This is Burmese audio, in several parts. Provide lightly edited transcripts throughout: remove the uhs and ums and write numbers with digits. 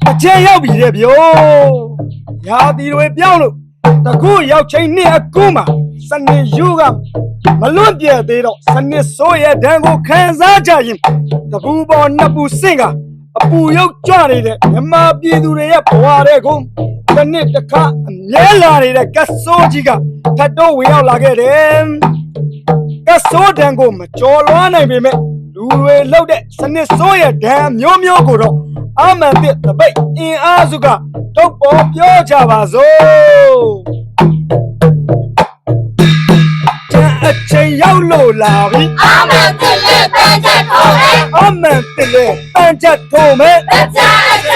အကျဉ်းရောက်ပြီတဲ့ဗျိုရာသီတွေပြောင်းလို့တကူရောက်ချင်းနှစ်အခုမှစနစ်ယူကမလွတ်ပြဲသေးတော့စနစ်ဆိုးရဲ့ဒဏ်ကိုခံစားကြရင်တပူပေါ်နှစ်ပူစင့်ကအပူရုပ်ကြွနေတဲ့မြမပြည်သူတွေရဲ့ဘဝတွေကိုတစ်နှစ်တစ်ခါအမြဲလာနေတဲ့ကတ်ဆိုးကြီးကထပ်တော့ဝင်ရောက်လာခဲ့တယ်ကတ်ဆိုးဒဏ်ကိုမကျော်လွှားနိုင်ပေမဲ့လူတွေလောက်တဲ့စနစ်ဆိုးရဲ့ဒဏ်မျိုးမျိုးကိုတော့အမှန်တည်းတပိတ်အင်အားစုကတော့ပေါ်ပြောကြပါစို့အချိန်ရောက်လို့လာပြီအမှန်တည်းလေးပန်းချက်ထိုးမယ်အမှန်တည်းလေးပန်းချက်ထိုးမယ်အချိ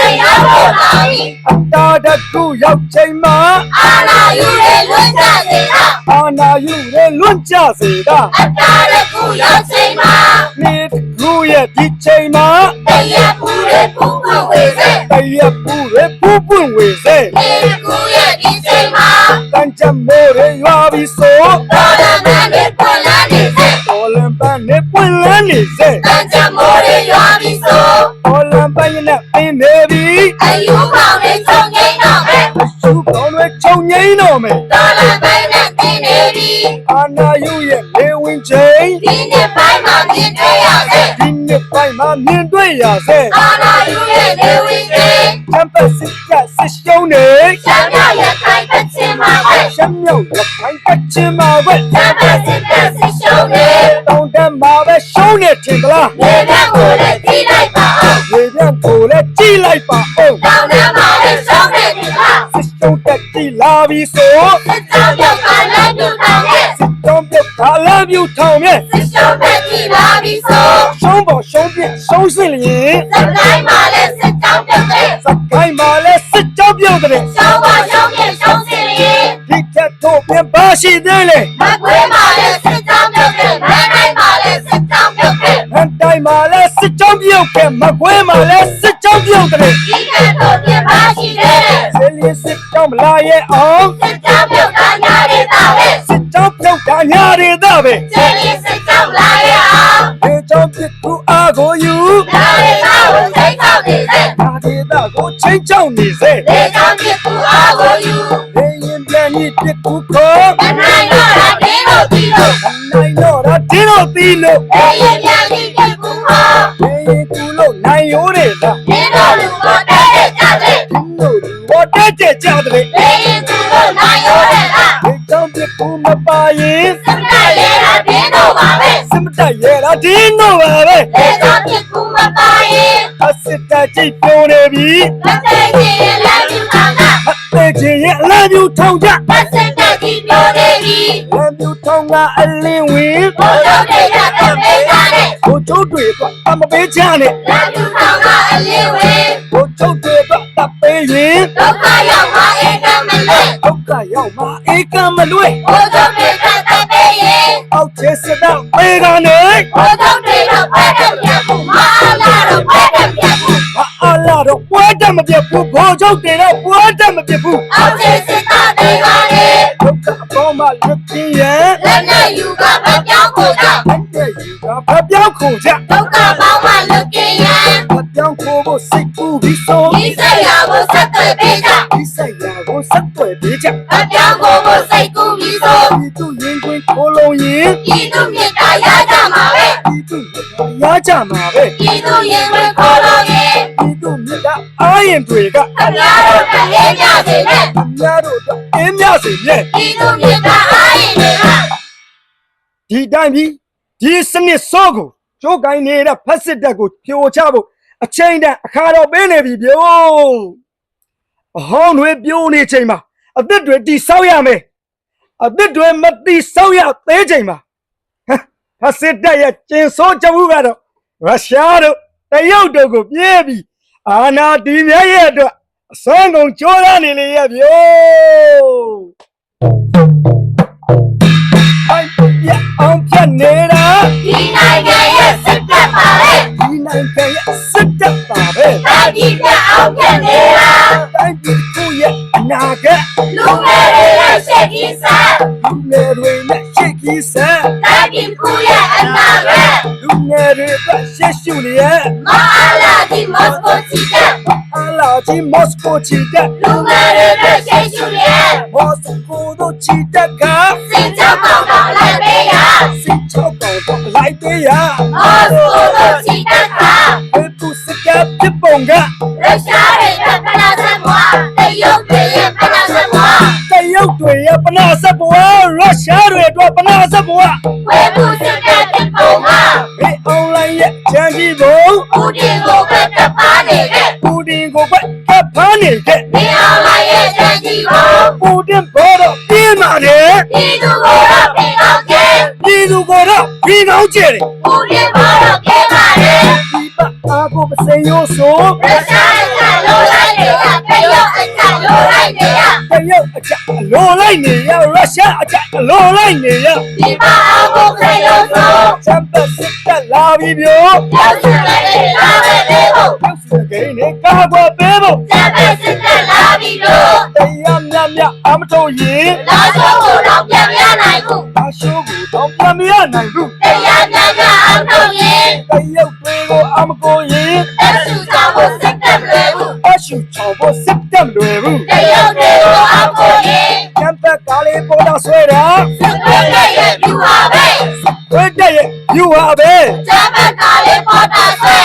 န်ရောက်လို့လာပြီအတားတကူရောက်ချိန်မှာအာနာယူရဲ့လွတ်ကြစေတာအာနာယူရဲ့လွတ်ကြစေတာအတားတကူရောက်ချိန်မှာနေတကူရဲ့ဒီချိန်မှာတရက်ပူရဲ့ပူပွင့်ဝေစေတရက်ပူရဲ့ပူပွင့်ဝေစေနေတကူရဲ့ဒီချိန်မှာတန်ချက်မိုးရဲ့ရွာပြီးဆိုတော်လမ်းနဲ့ပွင့်လန်းနေစေတော်လမ်းပန်းနဲ့ပွင့်လန်းနေစေတန်ချက်မိုးရဲ့ရွာပြီးဆိုတော်လမ်းပန်းနဲ့ပင်နေပြီအယူပေါင်းနဲ့ချုံငိမ့်တော့မယ်အယူပေါင်းနဲ့ချုံငိမ့်တော့မယ်တော်လမ်းပန်းနဲ့ပင်နေပြီအာနာယူရဲ့လေဝင်ချိန်ဒီနှစ်ပိုင်းမှာမြင်တွေ့ရစေဒီနှစ်ပိုင်းမှာမြင်တွေ့ရစေအာနာယူရဲ့လေဝင်ချိန်ချမ်းပတ်စစ်ကစစ်ရှုံးနေရှမ်းမြောက်ရခိုင်ပတ်ချင်းမှာပဲရှမ်းမြောက်ရခိုင်ပတ်ချင်းမှာပဲချမ်းပတ်စစ်ကစစ်ရှုံးနေတောင်တန်းမှာပဲရှုံးနေထင်သလားလေပြန်ကိုလည်းကြည့်လိုက်ပါအောင်လေပြန်ကိုလည်းကြည့်လိုက်ပါအောင်တောင်တန်းမှာလည်းရှုံးနေတယ်လားစစ်ရှုံးတက်ကြည့်လာပြီဆိုစစ်တောင်ပြုတ်ကလည်းပြုတ်ထောင်ရဲ့စစ်တောင်ပြုတ်ကလည်းပြုတ်ထောင်ရဲ့စစ်ရှုံးတက်ကြည့်လာပြီဆိုရှုံးပေါ်ရှုံးပြရှုံးစင်လျင်စကိုင်းမှာလည်းစစ်တောင်ပြုတ်တယ်စကိုင်းမှာလည်းစစ်တောင်ပြုတ်တယ်ရှုံးပါရှုံးပြရှုံးစင်လျင်ဒီကတ်တော့ပြန်ပါရှိသေးလေမကွေးမှာလည်းစစ်တောင်ပြုတ်တယ်မန်းတိုင်းမှာလည်းစစ်တောင်ပြုတ်တယ်မန်းတိုင်းမှာလည်းစစ်တောင်ပြုတ်တယ်မကွေးမှာလည်းစစ်တောင်ပြုတ်တယ်ဒီကတ်တော့ပြန်ပါရှိသေးတယ်ဆယ်လီစစ်တောင်မလာရဲ့အောင်စစ်တောင်ပြုတ်တာညာရတာပဲစစ်တောင်ပြုတ်တာညာရတာပဲဆယ်လီစစ်တောင်လာရဲ့အောင်ဒီတောင်ပြကူအားကိုယူညာရတာကိုစိတ်ချောက်နေစေညာရတာကိုချိန်ချောက်နေစေလေတောင်ပြကူအားကိုယူလေရင်ပြန်ဤပြကူကိုအနိုင်တော့တာဒင်းတို့ပြီးလို့အနိုင်တော့တာဒင်းတို့ပြီးလို့လေရင်ပြန်ဤပြကူဟောလေရင်ကူလို့နိုင်ရိုးတယ်လားဒင်းတို့လူပေါ်တဲ့ကြတယ်ဒင်းတို့လူပေါ်တဲ့ကြတယ်လေရင်ကူလို့နိုင်ရိုးတယ်လားဒီတောင်ပြကူမပါရင်စမတရဲတာဒင်းတို့ပါပဲစမတရဲတာဒင်းတို့ပါပဲလေတောင်ပြကူမပါရင်အစစ်တကြိတ်ပြောနေပြီမသိချင်းလည်းယူထောင်တာမသိချင်းရဲ့အလားမျိုးထောင်ကြအစစ်တကြိတ်ပြောနေပြီလမ်းမျိုးထောင်ကအလင်းဝင်ဘိုးတို့တွေကတပေးကြတယ်ဘိုးချုပ်တွေကအမပေးချနဲ့လမ်းမျိုးထောင်ကအလင်းဝင်ဘိုးချုပ်တွေကတပေးရင်ဒုက္ခရောက်မှာဧကမလွဲဒုက္ခရောက်မှာဧကမလွဲဘိုးတို့တွေကတပေးရင်အောက်ချစ်စတော့ပေကနေဘိုးတို့တွေကပဲတဲ့ပြဖို့မအားလာတော့ပဲတဲ့ပြဖို့မအားလာတော့ပွဲတက်မပြတ်ဘူးဘိုးချုပ်တွေတော့ပွဲတက်မပြတ်ဘူးအောက်ချစ်စတော့တွေပါလေဒုက္ခအပေါ်မှာလွတ်ပြင်းရဲ့လက်နဲ့ယူကမပြောင်းဖို့ကြောင့်လက်နဲ့ယူကမပြောင်းခုကြဒုက္ခပေါင်းမှလွတ်ကင်းရန်မပြောင်းဖို့စိတ်ကူးပြီးဆိုဒီစိတ်ရာကိုဆက်သွယ်ပေးကြဒီစိတ်ရာကိုဆက်သွယ်ပေးကြမပြောင်းဖို့စိတ်ကူးပြီးဆိုဒီသူရင်ခွင်ခိုးလုံးရင်ဒီသူမြတ်တာရကြမှာပဲဒီသူရကြမှာပဲဒီသူရင်ခွင်ခိုးလုံးရင်ဒီသူမြတ်တာအားရင်တွေကအများတို့တည်းရစေနဲ့အများတို့အင်းများစေနဲ့ဒီသူမြတ်တာအားရင်တွေကဒီတိုင်းပြီးဒီစနစ်စောကိုကျိုးကိုင်းနေတဲ့ဖက်စစ်တပ်ကိုဖြိုချဖို့အချိန်တန်အခါတော့ပေးနေပြီဗျို့အဟောင်းတွေပြိုးနေချိန်မှာအသစ်တွေတိဆောက်ရမယ်အသစ်တွေမတိဆောက်ရသေးချိန်မှာဖက်စစ်တပ်ရဲ့ကျင်ဆိုးကြမှုကတော့ရုရှားတို့တရုတ်တို့ကိုပြေးပြီးအာဏာတည်မြဲရဲ့အတွက်အစွမ်းကုန်ကြိုးရနေလေရဲ့ဗျို့အောင်ပြတ်နေတာဒီနိုင်ငံရဲ့စစ်တပ်ပါပဲဒီနိုင်ငံရဲ့စစ်တပ်ပါပဲတိုင်းပြည်ကအောင်ပြတ်နေတာတိုင်းပြည်ကိုရဲ့အနာဂတ်လူငယ်တွေရဲ့ရှေ့ကြီးစားလူငယ်တွေနဲ့ရှေ့ကြီးစားတိုင်းပြည်ကိုရဲ့အနာဂတ်လူငယ်တွေအတွက်ရှေ့ရှုနေရဲ့မအားလာဒီ မော်စကိုချီတက် အလာကြီးမော်စကိုချီတက် လူငယ်တွေနဲ့ရှိရှုရဲ့ မော်စကိုတို့ချီတက်က စင်ချောက်ကောင်တော့လိုက်ပေးရ စစ်ချောက်ကောင်တော့လိုက်သေးရ မော်စကိုတို့ချီတက်ခါ ဘယ်သူစကပြပုံက ရုရှားတွေနဲ့ပနာဆက်ဘွားတရုတ်တွေရဲ့ပနာဆက်ဘွား တရုတ်တွေရဲ့ပနာဆက်ဘွားရုရှားတွေအတွက်ပနာဆက်ဘွား ဝဲမှုစစ်တဲ့ဖြစ်ပုံက ဒီအွန်လိုင်းရဲ့ချမ်းကြီးပုံ ဦးတင်ကိုပဲတပ်ပါနေတဲ့ ပူတင်ကိုပဲကပ်ဖမ်းနေတဲ့ နေအောင်လိုက်ရဲ့တန်ကြီးကို ပူတင်ဘောတော့ပြင်းပါလေ ဒီသူကိုတော့ပြင်အောင်ကျဲ ပြည်သူကတော့ပြီးကောင်းကျတယ် ဦးတင်ကိုတော့ကျဲပါလေ ဒီပအားကိုပစိန်ရိုးဆို ရုရှားအချက်လိုလိုက်နေရတရုတ်အချက်လိုလိုက်နေရ တရုတ်အချက်လိုလိုက်နေရရုရှားအချက်လိုလိုက်နေရ ဒီပါအောင်ကိုခေလို့ဆို ချမ်ပစစ်တက်လာပြီဗျို ရောက်စတဲ့လာပဲလေးကို ရုပ်စကိန်းနဲ့ကာကွယ်ပေးဖို့ စက်ပဲစစ်တဲ့လာပြီလို့ တရားမြတ်မြတ်အမထုတ်ရင် လာချိုးကိုတော့ပြန်ရနိုင်ဘူး အရှိုးကိုတော့ပြမရနိုင်ဘူး တရားမြတ်ကအောင်တော့ရင် တရုတ်တွေကိုအမကိုရင် တက်စုဆောင်ကိုစစ်တဲ့လွယ်ဘူး အရှုချောင်းဖို့စစ်တက်လွယ်ဘူး တရုတ်တွေကိုအောင်ကိုရင် ချမ်ပကားလေးပေါ်တော့ဆွဲတာ စစ်ပွဲရဲ့ပြူပါပဲ ဝဲတဲ့ရဲ့ယူဟာပဲ စက်ပဲကားလေးပေါ်တာဆွဲ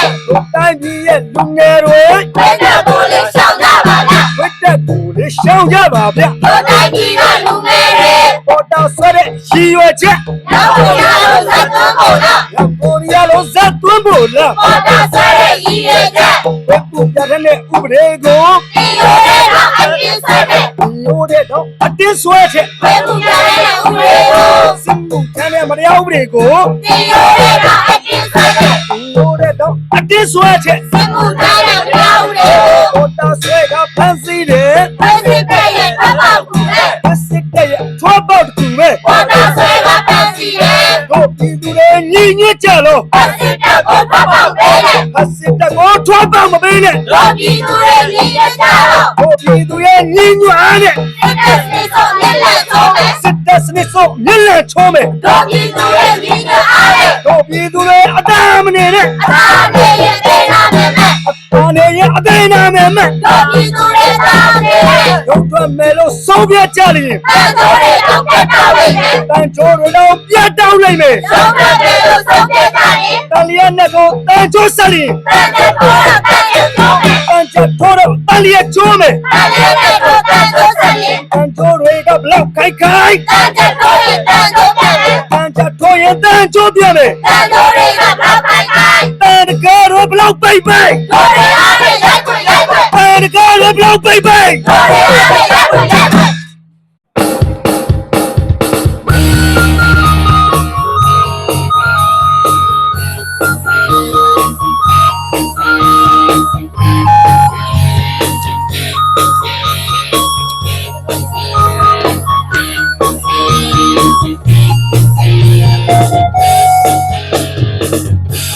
တိုင်းပြည်ရဲ့လူငယ်တွေ ဘယ်တော့ကိုလေးရှောင်ကြပါလား ဝတ်တက်ကိုလေးရှောင်ကြပါဗျ တို့တိုင်းပြည်ကလူငယ်တွေ ပေါ်တော့ဆွဲတဲ့ရည်ရွယ်ချက် နောက်ကိုရလို့စက်သွန်းဖို့လား ရောက်ပေါ်ရလို့ဇတ်သွင်းဖို့လား ပေါ်တာဆွဲတဲ့ရည်ရွယ်ချက် ဘယ်သူပြတဲ့ဥပဒေကို ဒီလိုတဲ့တော့အပြင်းဆွဲတဲ့ လို့တဲ့တော့အတင်းဆွဲချက် ဘယ်သူကြတဲ့ဥပဒေကို စစ်မှုထမ်းတဲ့မတရားဥပဒေကို ဒီလိုတဲ့တော့အပြင်းဆွဲတဲ့ လို့တဲ့တော့အတင်းဆွဲချက် စစ်မှုထမ်းတဲ့တရားဥပဒေကို ပေါ်တော့ဆွဲကဖန်စီတယ် ဘယ်စစ်တဲ့ရဲ့ဖတ်ပေါက်ကူတဲ့ စစ်တဲ့ရဲ့ထွားပေါက်တူပဲ ပေါ်တာဆွဲကဖန်စီတယ် တို့ပြည်သူတွေညီညွတ်ကြလို့ ဘယ်စစ်တဲ့ကိုဖတ်ပေါက်ပေးတဲ့ စစ်တပ်ကိုထွားပေါက်မပေးနဲ့ တို့ပြည်သူတွေရည်ရွယ်ကြတော့ တို့ပြည်သူရဲ့ညီညွတ်အားနဲ့ စစ်တဲ့စစ်ဆုံးလက်လက်ဆုံးပဲ စစ်တပ်စနစ်ဆုံးမြင့်လန့်ချုံးမယ် တို့ပြည်သူတွေရည်ရွယ်အားနဲ့ တို့ပြည်သူတွေအတားမနေနဲ့ အသာနေရဲ့ဒေနာမဲ့မဲ့ ဒါနဲ့ရင်အသေးနာမယ်မဲ့ တို့ပြည်သူတွေသာနေရဲ့ ရုပ်ထွက်မယ်လို့ဆုံးဖြတ်ကြလိမ့်မယ် ဘယ်တို့တွေတော့ပြတ်တော့လိမ့်မယ် တန်ချိုးတွေတော့ပြတ်တောက်လိုက်မယ် ဆုံးဖြတ်တယ်လို့ဆုံးဖြတ်ကြရင် တန်လျက်နဲ့ကိုတန်ချိုးဆက်လိမ့် တန်တဲ့ပေါ်တော့တန်ရုံဆုံးမယ် တန်ချက်ထိုးတော့တန်လျက်ချိုးမယ် တန်တဲ့ကိုတန်ဆိုစရင် တန်ချိုးတွေကဘလောက်ခိုက်ခိုက် တန်တဲ့ကိုရင်တန်ဆိုပြန်တယ် တန်ချက်ထိုးရင်တန်ချိုးပြမယ် တန်တို့တွေကဘာပိုင်ပိုင် တန်တကားတော့ဘလောက်ပိတ်ပိတ် တို့တွေအားနဲ့ရိုက်ခွင့်ရိုက်ခွင့် တန်တကားတော့ဘလောက်ပိတ်ပိတ် တို့တွေအားနဲ့ရိုက်ခွင့်ရိုက်ခွင့်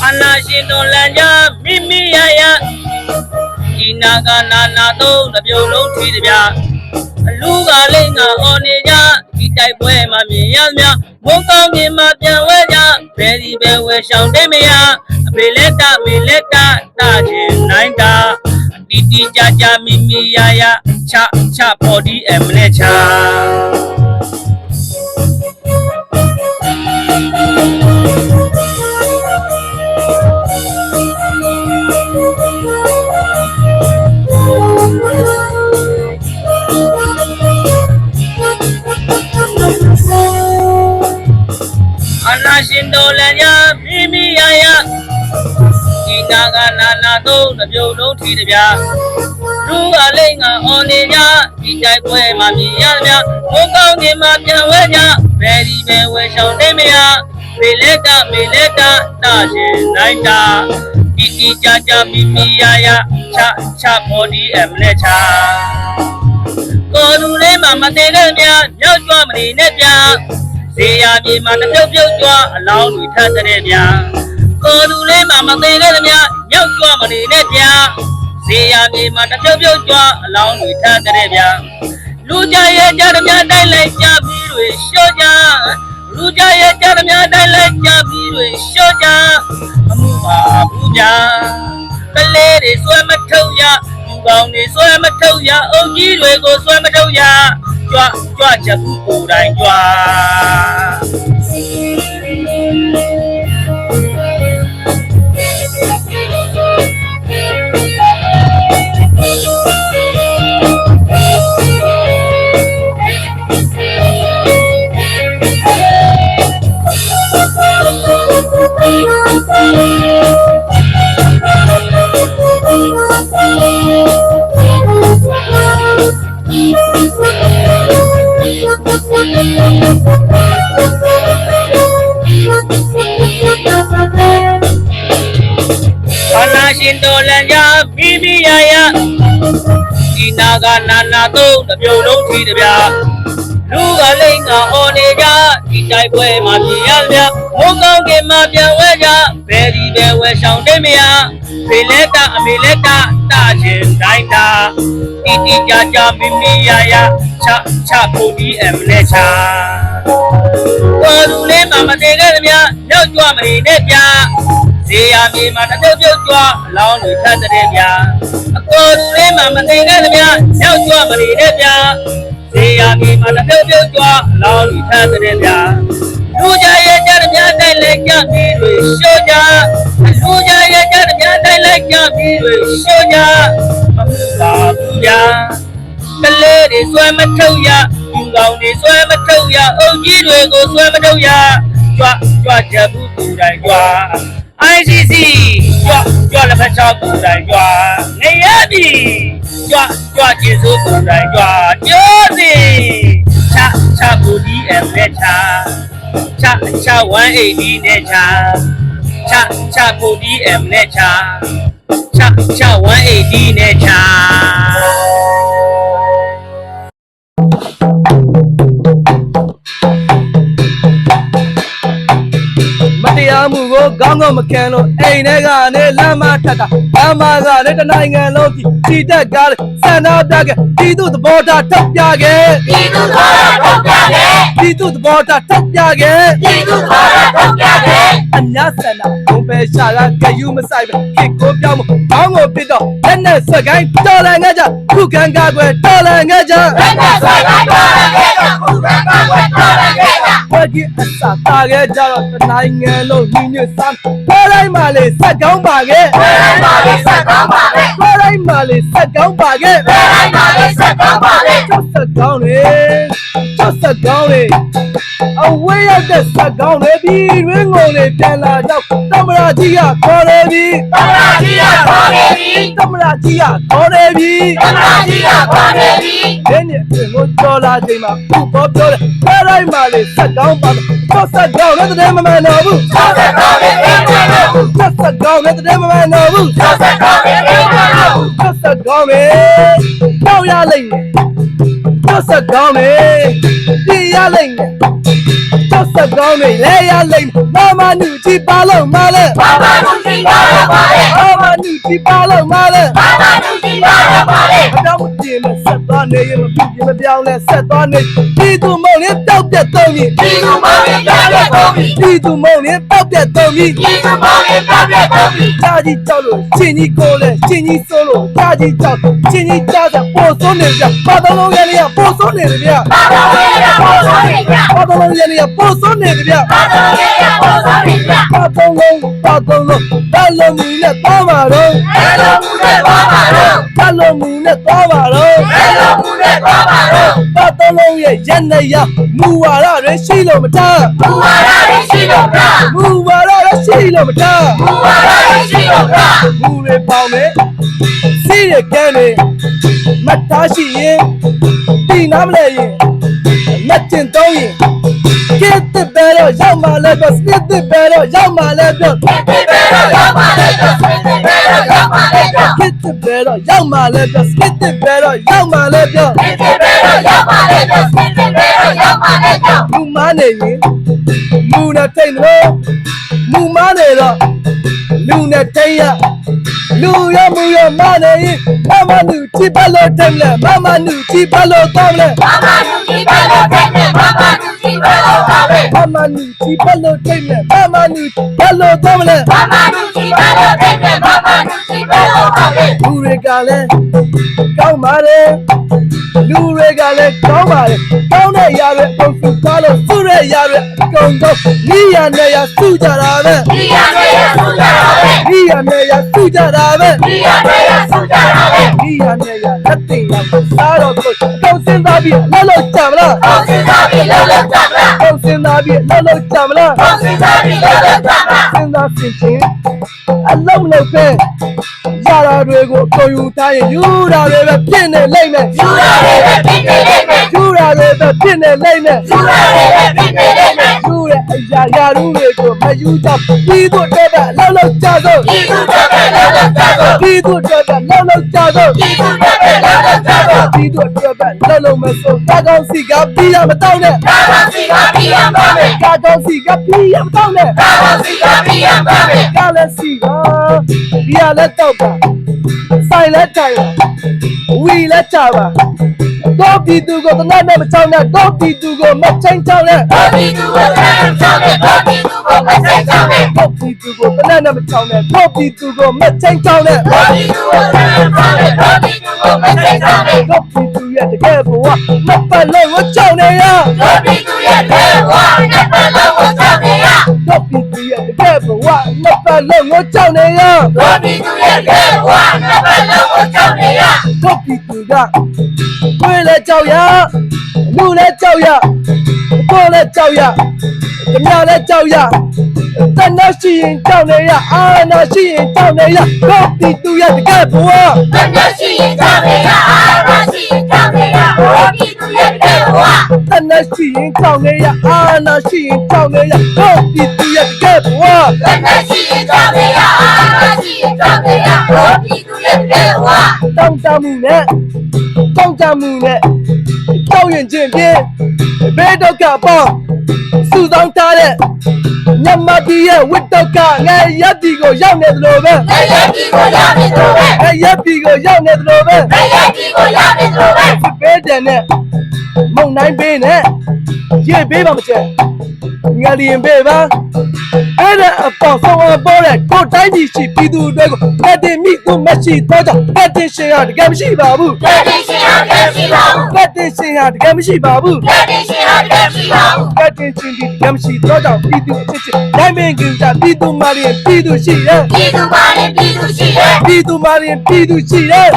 အနာရှင်တော်လန်ကြမိမိရရဒီနာကနာနာသုံးတစ်ပြုံလုံးထွေးတပြအလူကလေးငါအော်နေကြဒီတိုက်ပွဲမှာမြင်ရမြမုန်းကောင်းခြင်းမှာပြန်ဝဲကြဘယ်ဒီပဲဝဲရှောင်းတဲ့မရအမေလက်တမေလက်တတာခြင်းနိုင်တာတီတီကြကြမိမိရရချချပေါ်ဒီအမနဲ့ချာအနာရှင်တော်လန်ကြမိမိရရဒီနာကနာနာသုံးတစ်ပြုံလုံးထွေးတပြလူကလေးငါအော်နေကြဒီတိုက်ပွဲမှာမြင်ရမြမုန်းကောင်းခြင်းမှာပြန်ဝဲကြဘယ်ဒီပဲဝဲရှောင်းတဲ့မရမေလက်တမေလက်တတာရှင်နိုင်တာတီတီကြကြမိမိရရချချပေါ်ဒီအမနဲ့ချာကိုလူလေးမှာမသေးတဲ့မြမြောက်ကြွမနေနဲ့ပြဇေယျမြေမှာတစ်ပြုတ်ပြုတ်ကြွအလောင်းတွေထပ်တဲ့မြကိုလူလေးမှာမသေးတဲ့မြမြောက်ကြွမနေနဲ့ပြဇေယျမြေမှာတစ်ပြုတ်ပြုတ်ကြွအလောင်းတွေထပ်တဲ့မြလူကြရဲ့ကြတဲ့မြတိုင်းလိုက်ကြပြီးတွေရှော့ကြလူကြရဲ့ကြတဲ့မြတိုင်းလိုက်ကြပြီးတွေရှော့ကြအမှုပါဘူးဗျာကလေး တွေဆွဲမထုတ်ရလူကောင်းတွေဆွဲမထုတ်ရအုပ်ကြီးတွေကိုဆွဲမထုတ်ရကြွကြွချက်ဘူးကိုယ်တိုင်ကြွအနာရှင်တော်လန်ကြမိမိရရဒီနာကနာနာသုံးတစ်ပြုံလုံးထီတပြားလူကလိမ့်ကအော်နေကြဒီတိုက်ပွဲမှာပြင်ရဗျာမုန်းကောင်းကင်မှာပြန်ဝဲကြဘယ်ဒီပဲဝဲဆောင်တဲ့မရဖေလက်တာအမေလက်တာတာချင်းတိုင်းတာတီတီကြကြမိမိရရချဖို့ဒီအမနဲ့ချကိုလူလေးမှာမတည်ခဲ့သမျှရောက်ကြွမနေနဲ့ဗျာဇေယျမြေမှာတစ်ပြုတ်ပြုတ်ကြွအလောင်းတွေထပ်တဲ့ဗျာအကိုလူလေးမှာမတည်ခဲ့သမျှရောက်ကြွမနေနဲ့ဗျာဇေယျမြေမှာတစ်ပြုတ်ပြုတ်ကြွအလောင်းတွေထပ်တဲ့ဗျာလူကြရဲ့ကြတဲ့များတိုင်းလိုက်ကြပြီးတွေရှိုးကြလူကြရဲ့ကြတဲ့များတိုင်းလိုက်ကြပြီးတွေရှိုးကြမမှုပါဘူးဗျာကလေးတွေဆွဲမထုတ်ရလူကောင်းတွေဆွဲမထုတ်ရအုပ်ကြီးတွေကိုဆွဲမထုတ်ရကြွကြွချက်ဘူးကိုယ်တိုင်ကြွICC ကြွလက်ဖက်ချောက်ကိုယ်တိုင်ကြွနေရပြီကြွကျေစိုးကိုယ်တိုင်ကြွပြောစီချဘူးဒီအလက်ချ180နဲ့ချဘူးဒီအလက်ချ180နဲ့ချတရားမှုကိုကောင်းကောင်းမခံလို့အိမ်ထဲကနေလမ်းမထက်ကလမ်းမကလည်းတနိုင်ငံလုံးကြည်တက်ကားလေစန္ဒပြခဲ့ပြည်သူသဘောထားထုတ်ပြခဲ့ပြည်သူသဘောထားထုတ်ပြခဲ့ပြည်သူသဘောထားထုတ်ပြခဲ့ပြည်သူသဘောထားထုတ်ပြခဲ့အညာစန္ဒဘုံပဲရှာကကြယူမဆိုင်ပဲခေကိုပြောင်းမဘောင်းကိုပြတော့လက်နဲ့ဆွဲကိုင်းတော်လန်ငါကြခုခံကားကွယ်တော်လန်ငါကြလက်နဲ့ဆွဲကိုင်းတော်လန်ငါကြခုခံကားကွယ်တော်လန်ငါကြဘယ်ကြီးအစားတာခဲ့ကြတော့တနိုင်ငံလုံးညီညွတ်စမ်းဖော်လိုက်မှလေစက်ကောင်းပါခဲ့ဖော်လိုက်မှလေစက်ကောင်းပါခဲ့ဖော်လိုက်မှလေစက်ကောင်းပါခဲ့ဖော်လိုက်မှလေစက်ကောင်းပါခဲ့စက်ကောင်းလေစက်ကောင်းလေအဝေးရောက်တဲ့စက်ကောင်းလေပြီးရင်းငုံလေပြန်လာတော့သမရာကြီးကခေါ်နေပြီသမရာကြီးကခေါ်နေပြီသမရာကြီးကခေါ်နေပြီသမရာကြီးကခေါ်နေပြီဒီနေ့ကိုတော်လာချိန်မှာသူ့ဘောပြောတယ်ဖော်လိုက်မှလေစက်ကောင်းပါစက်ကောင်းတဲ့တဲ့မမနော်ဘူးစက်ကောင်းတဲ့တဲ့မမနော်ဘူးစက်ကောင်းတဲ့တဲ့မမနော်ဘူးစက်ကောင်းတဲ့တဲ့မမနော်ဘူးစက်ကောင်းမယ်ပေါ့ရလိမ့်မယ်စက်ကောင်းမယ်ပြရလိမ့်မယ်စက်ကောင်းမယ်လဲရလိမ့်မယ်မမနူကြည့်ပါလို့မလဲမမနူကြည့်ပါလို့မလဲမမနူကြည့်ပါလို့မလဲမမနူကြည့်ပါလို့မလဲတော့မကြည့်မဆက်သွားနေရမပြည့်မပြောင်းလဲဆက်သွားနေပြည်သူမုံလေးတောက်ပြတ်သုံးပြီပြည်သူမုံလေးတောက်ပြတ်သုံးပြီပြည်သူမုံလေးတောက်ပြတ်သုံးပြီပြည်သူမုံလေးတောက်ပြတ်သုံးပြီကြာကြီးကြောက်လို့ချင်းကြီးကိုလဲချင်းကြီးစိုးလို့ကြာကြီးကြောက်ချင်းကြီးကြားတဲ့ပို့စိုးနေကြပါတော်လုံးရည်ရပို့စိုးနေတယ်ဗျပါတော်လုံးရည်ပို့စိုးနေကြပါတော်လုံးရည်ပို့စိုးနေတယ်ဗျပါတော်လုံးရည်ပို့စိုးနေကြပါတော်လုံးဘာလုံးမူနဲ့သွားပါတော့ဘာလုံးမူနဲ့သွားပါတော့ဘာလုံးမူနဲ့သွားပါတော့ဘာလုံးမူနဲ့သွားပါတော့ပါတော်လုံးရဲ့ရနေရမူဝါဒတွေရှိလို့မထားမူဝါဒတွေရှိလို့မထားမူဝါဒတွေရှိလို့မထားမူဝါဒတွေရှိလို့မထားမူတွေပေါင်းနေစီးရကန်းနေမထားရှိရင်ဒီနားမလဲရင်လက်ကျင်တော့ရင်ကစ်တဲ့ဘဲတော့ရောက်မှလဲတော့စနစ်တဲ့ဘဲတော့ရောက်မှလဲတော့ကစ်တဲ့ဘဲတော့ရောက်မှလဲတော့စနစ်တဲ့ဘဲတော့ရောက်မှလဲတော့ကစ်တဲ့ဘဲတော့ရောက်မှလဲတော့စနစ်တဲ့ဘဲတော့ရောက်မှလဲတော့ကစ်တဲ့ဘဲတော့ရောက်မှလဲတော့စနစ်တဲ့ဘဲတော့ရောက်မှလဲတော့မူမနေရင်မူနဲ့ထိန်တော့မူမနေတော့လူနဲ့ထိန်ရလူရမူရမနေရင်မမနူကြည့်ပါလို့တယ်လဲမမနူကြည့်ပါလို့တော့လဲမမနူကြည့်ပါလို့တယ်လဲမမနူကြည့်ပါလို့တော့လဲမမနူကြည့်ပါလို့တယ်လဲမမနူဘာလို့တော့လဲမမနူကြည့်ပါလို့တယ်လဲမမနူကြည့် လူတွေကလည်းကောင်းပါတယ်လူတွေကလည်းကောင်းပါတယ်ကောင်းတဲ့ຢာတွေအကုန်စုထားလို့စုတဲ့ຢာတွေအကုန်တော့မိရနဲ့ရစုကြတာပဲမိရနဲ့ရစုကြတာပဲမိရနဲ့ရလက်သိမ်းတော့စားတော့ကိုအကုန်စဉ်းစားပြီးလှလို့ကြမလားစဉ်းစားပြီးလှလို့ကြမလားစဉ်းစားဆင်ချင်းအလုံးလုံးပဲရတာတွေကိုအကုန်ယူထားရင်ယူတာတွေပဲဖြစ်နေလိမ့်မယ်ယူတာတွေပဲဖြစ်နေလိမ့်မယ်ယူတဲ့အရာရာလူတွေကိုမယူကြပြီးတော့တဲ့လှလို့ကြတော့ပြီးတော့တဲ့လှလို့ကြတော့မစိုးကာကောင်းစီကပြီးရမတော့နဲ့ကာကောင်းစီကပြီးရမတော့နဲ့ကာလည်းစီကဒီရလည်းတော့ပါဆိုင်လည်းတိုင်ပါဝီလည်းချပါတော့ပြီးသူကိုတနတ်နဲ့မချောင်းနဲ့တော့ပြီးသူကိုမချင်းချောင်းနဲ့တော့ပြီးသူကိုတနတ်နဲ့မချောင်းနဲ့တော့ပြီးသူကိုမချင်းချောင်းနဲ့တော့ပြီးသူရဲ့တကယ်ဘဝမပတ်လို့ဝကြောင်းနေရတော့ပြီးသူရဲ့တကယ်ဘဝမပတ်လို့ဝကြောင်းနေရတော့ပြီးသူရဲ့တကယ်ဘဝမပတ်လို့ဝကြောင်းနေရတော့ပြီးသူရဲ့တကယ်ဘဝမပတ်လို့ဝကြောင်းနေရတော့ပြီးသူကဝေးလဲကြောက်ရလူလဲကြောက်ရကိုလဲကြောက်ရကြမြလဲကြောက်ရတဏှာရှိရင်ကြောက်နေရအာနာရှိရင်ကြောက်နေရတော့ပြီးသူရဲ့တကယ်ဘဝတဏှာရှိရင်ကြောက်နေရအာနာရှိရင်ကြောက်နေရတော့ပြီးသူရဲ့တကယ်ဘဝတဏှာရှိရင်ကြောက်နေရအာနာရှိရင်ကြောက်နေရတော့ပြီးသူရဲ့တကယ်ဘဝတဏှာရှိရင်ကြောက်နေရအာနာရှိရင်ကြောက်နေရတော့ပြီးသူရဲ့တကယ်ဘဝတောင်းတမှုနဲ့ကြောက်ရင်ချင်းပြင်းဘယ်တော့ကပေါ့စုဆောင်ထားတဲ့ညမတီးရဲ့ဝတ်တော့ကငယ်ရက်တီကိုရောက်နေသလိုပဲငယ်ရက်တီကိုရောက်နေသလိုပဲဘယ်တန်နဲ့မုံနိုင်ပေးနဲ့ရေပေးပါမချဲငါလျင်ပေးပါအဲ့ဒါအပေါ်ဆုံးအပေါ်တဲ့ကိုတိုင်းပြည်ရှိပြည်သူတွေကိုဖက်တင်မိသူမရှိတော့ကြောင့်ဖက်တင်ရှင်ဟာတကယ်မရှိပါဘူးဖက်တင်ရှင်ဟာတကယ်မရှိပါဘူးဖက်တင်ရှင်ဒီတကယ်မရှိတော့ကြောင့်ပြည်သူအချင်းချင်းတိုင်းမင်းကကြပြည်သူမာရင်ပြည်သူရှိတယ်ပြည်သူမာရင်ပြည်သူရှိတယ်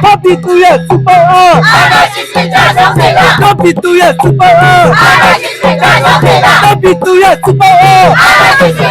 ဖတ်ပြည်သူရဲ့စူပါအားအာနာရှိစကြဆောင်နေလားဖတ်ပြည်သူရဲ့စူပါအားအာနာရှိစကြဆောင်နေလားဖတ်ပြည်သူရဲ့စူပါအားအာနာရှိစကြ